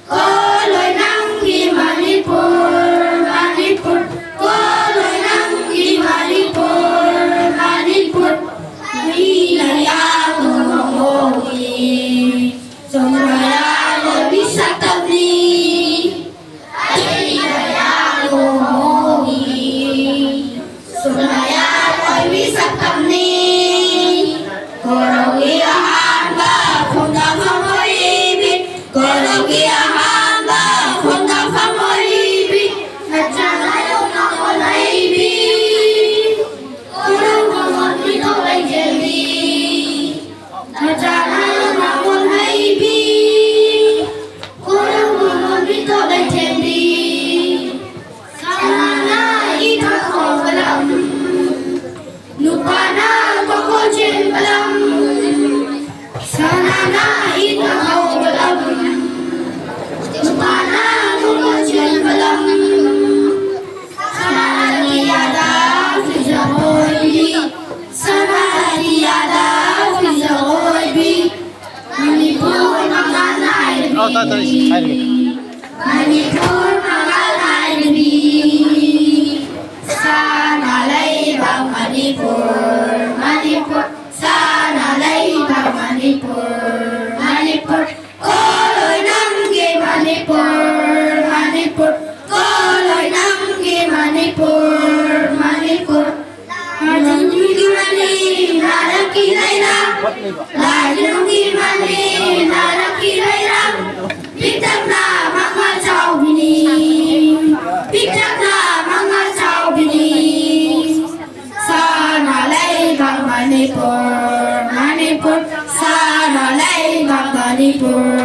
có lời năng ghi Manipur Manipur có lời năng ghi Manipur Manipur đi là ya tu ho hi trong ya lo bisa tâm ni đi là ya tu ho hi trong ya lo bisa tâm ni kalau ia hamba không đang không có ibit kalau ia hamba không đang không có ibit thật ra là đâu nào có lấy ibit kalau không có đâu lấy jelly thật ra là đâu nào có lấy ibit kalau không có đâu lấy jelly sana na ita ko balam lupa na ko jen balam sana na ita ko balam lupa na ko jen balam sana tiada fijahobi sana tiada fijahobi Manipur manganay Manipur manganay sana lấy bằng Manipur Manipur sana lấy bằng Manipur Manipur có lời năng ghi Manipur Manipur có lời năng ghi Manipur Manipur Hajung ghi mani nara ki laira Hajung ghi mani nara ki laira Bitak na mga chao bini Bitak na mga chao bini sana lấy bằng Manipur Manipur sana lấy bằng Manipur